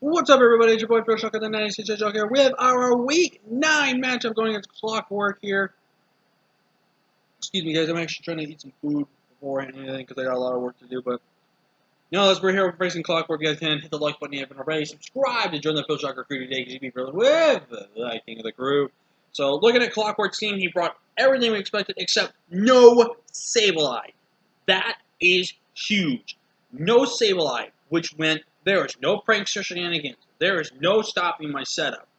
What's up, everybody? It's your boy, Phil Shuck of the 96 Joke here. We have our Week 9 matchup going against Clockwork here. Excuse me, guys. I'm actually trying to eat some food before anything because I got a lot of work to do. But, as we're here facing Clockwork, you guys can hit the like button if you haven't already. Subscribe to join the Phil Shocker crew today because you be really with the king of the crew. So, looking at Clockwork's team, he brought everything we expected except no Sableye. That is huge. No Sableye, which meant there is no prankster shenanigans. There is no stopping my setup.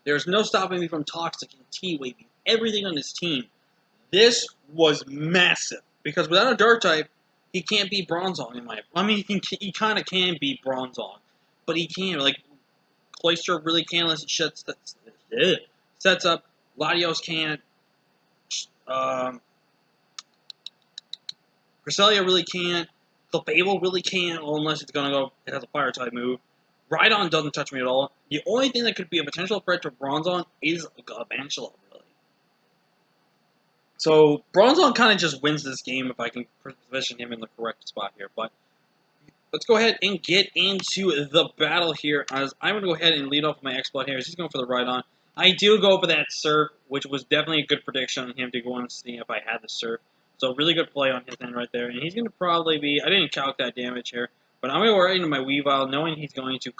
There is no stopping me from Toxic and T-Waving everything on his team. This was massive because without a Dark type, he can't beat Bronzong in my. I mean, he kind of can beat Bronzong, but he can't. Like Cloyster really can't unless it sets up. Latios can't. Cresselia really can't. Clefable really can't, unless it's gonna go. It has a fire type move. Rhydon doesn't touch me at all. The only thing that could be a potential threat to Bronzong is Galvantula, really. So Bronzong kind of just wins this game if I can position him in the correct spot here. But let's go ahead and get into the battle here. As I'm going to go ahead and lead off with my Exploit here. He's going for the Rhydon. I do go for that Surf, which was definitely a good prediction on him to go and see if I had the Surf. So really good play on his end right there. And he's going to probably be, I didn't calc that damage here, but I'm going to go right into my Weavile knowing he's going to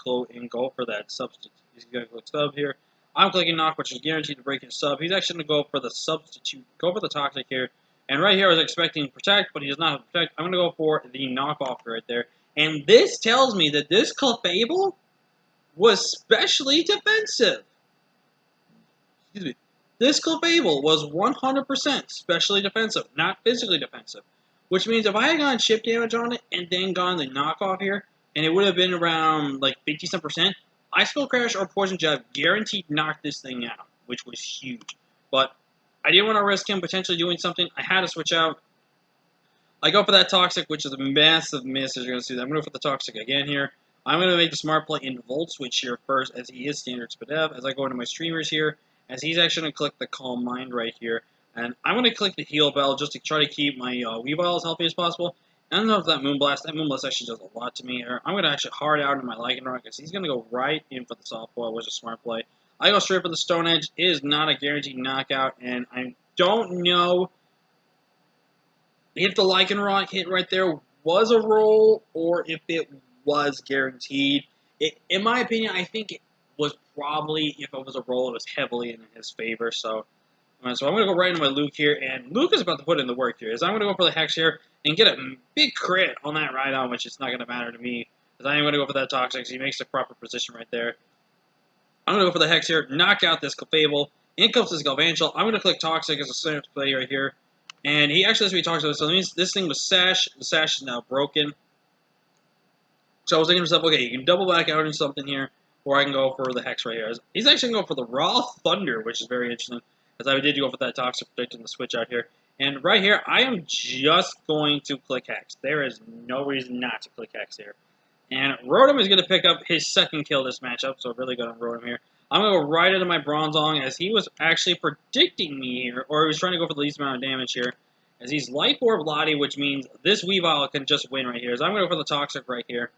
go for that substitute. He's going to click sub here. I'm clicking knock, which is guaranteed to break his sub. He's actually going to go for the substitute, go for the toxic here. And right here I was expecting protect, but he does not have protect. I'm going to go for the knockoff right there. And this tells me that this Clefable was specially defensive. Excuse me. This Clefable was 100% specially defensive, not physically defensive. Which means if I had gotten chip damage on it and then gone the knockoff here, and it would have been around like 50-some%, Ice Skull Crash or Poison Jab guaranteed knocked this thing out, which was huge. But I didn't want to risk him potentially doing something. I had to switch out. I go for that Toxic, which is a massive miss, as you're going to see. I'm going to go for the Toxic again here. I'm going to make the smart play in Volt Switch here first, as he is standard Spadev. As I go into my streamers here, as he's actually going to click the Calm Mind right here. And I'm going to click the Heal Bell just to try to keep my Weavile as healthy as possible. I don't know if that Moonblast actually does a lot to me here. I'm going to actually hard out in my Lycanroc, because he's going to go right in for the Softball, which is a smart play. I go straight for the Stone Edge. It is not a guaranteed knockout, and I don't know if the Lycanroc hit right there was a roll or if it was guaranteed. In my opinion, I think it was probably, if it was a roll, it was heavily in his favor. So I'm going to go right into my Luke here, and Luke is about to put in the work here. I'm going to go for the Hex here and get a big crit on that Rhydon, which is not going to matter to me, because I am going to go for that Toxic, so he makes the proper position right there. I'm going to go for the Hex here, knock out this Clefable. In comes this Galvantula. I'm going to click Toxic as a center play right here. And he actually has to be talked about. So that means this thing was Sash. The Sash is now broken. So I was thinking to myself, okay, you can double back out into something here, or I can go for the Hex right here. He's actually going to go for the Raw Thunder, which is very interesting, as I did go for that Toxic predicting the switch out here. And right here, I am just going to click Hex. There is no reason not to click Hex here. And Rotom is going to pick up his second kill this matchup, so really good on Rotom here. I'm going to go right into my Bronzong, as he was actually predicting me here, or he was trying to go for the least amount of damage here, as he's Life Orb Lottie, which means this Weavile can just win right here. So I'm going to go for the Toxic right here.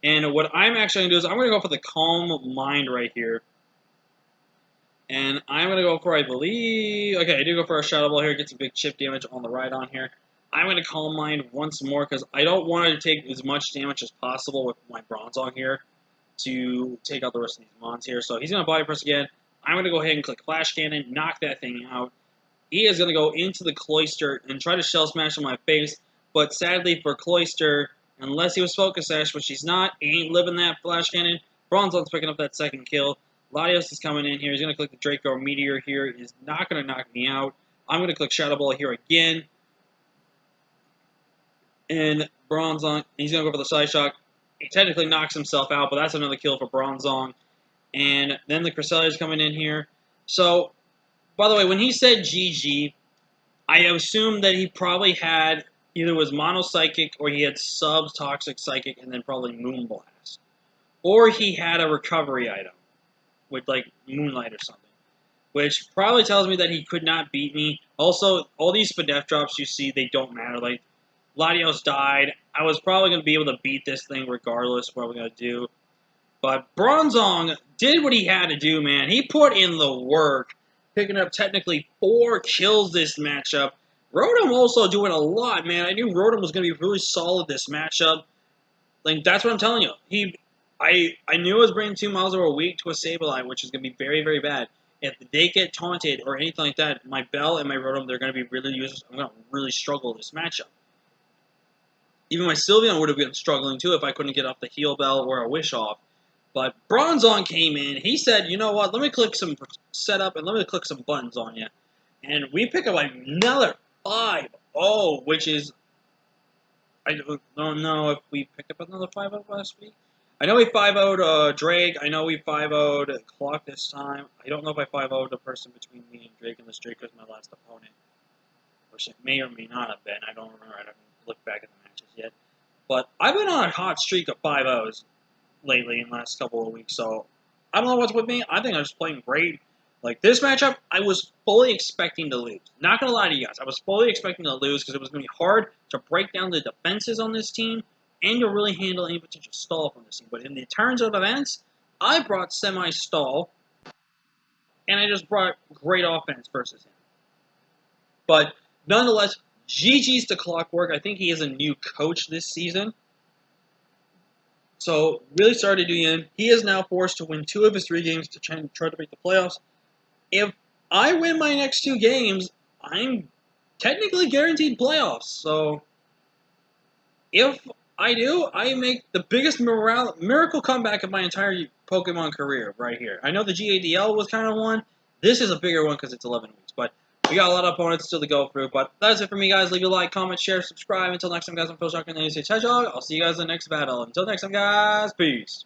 And what I'm actually going to do is I'm going to go for the Calm Mind right here. And I'm going to go for, I believe, okay, I do go for a Shadow Ball here, get some big chip damage on the Rhydon here. I'm going to Calm Mind once more, because I don't want to take as much damage as possible with my Bronzong here to take out the rest of these mons here. So he's going to Body Press again. I'm going to go ahead and click Flash Cannon, knock that thing out. He is going to go into the Cloyster and try to Shell Smash on my face, but sadly for Cloyster, unless he was Focus Sash, which he's not, he ain't living that Flash Cannon. Bronzong's picking up that second kill. Latios is coming in here. He's going to click the Draco Meteor here. He's not going to knock me out. I'm going to click Shadow Ball here again. And Bronzong, he's going to go for the Side Shock. He technically knocks himself out, but that's another kill for Bronzong. And then the Cresselia is coming in here. So, by the way, when he said GG, I assumed that he probably had either was Mono Psychic or he had Subs, Toxic Psychic, and then probably Moonblast. Or he had a recovery item with, like, Moonlight or something. Which probably tells me that he could not beat me. Also, all these Spadef drops you see, they don't matter. Like, Latios died. I was probably going to be able to beat this thing regardless of what we're going to do. But Bronzong did what he had to do, man. He put in the work, picking up technically 4 kills this matchup. Rotom also doing a lot, man. I knew Rotom was going to be really solid this matchup. Like, that's what I'm telling you. I knew I was bringing 2 miles over a week to a Sableye, which is going to be very, very bad. If they get taunted or anything like that, my Bell and my Rotom, they're going to be really useless. I'm going to really struggle this matchup. Even my Sylveon would have been struggling too if I couldn't get off the Heal Bell or a Wish Off. But Bronzong came in. He said, you know what, let me click some setup and let me click some buttons on you. And we pick up another 5-0, which is, I don't know if we picked up another 5-0 last week. I know we 5-0'd Drake. I know we 5-0'd Clock this time. I don't know if I 5-0'd the person between me and Drake, unless Drake was my last opponent. Which it may or may not have been. I don't remember. I haven't looked back at the matches yet. But I've been on a hot streak of 5-0s lately in the last couple of weeks, so I don't know what's with me. I think I'm just playing great. Like, this matchup, I was fully expecting to lose. Not going to lie to you guys. I was fully expecting to lose because it was going to be hard to break down the defenses on this team and to really handle any potential stall from this team. But in the turns of events, I brought semi-stall, and I just brought great offense versus him. But nonetheless, GG's to Clockwork. I think he is a new coach this season. So, really sorry to do him. He is now forced to win 2 of his 3 games to try to make the playoffs. If I win my next 2 games, I'm technically guaranteed playoffs. So, if I do, I make the biggest miracle comeback of my entire Pokemon career right here. I know the GADL was kind of one. This is a bigger one because it's 11 weeks. But we got a lot of opponents still to go through. But that's it for me, guys. Leave a like, comment, share, subscribe. Until next time, guys, I'm Phil Shock and the Hedgehog. I'll see you guys in the next battle. Until next time, guys, peace.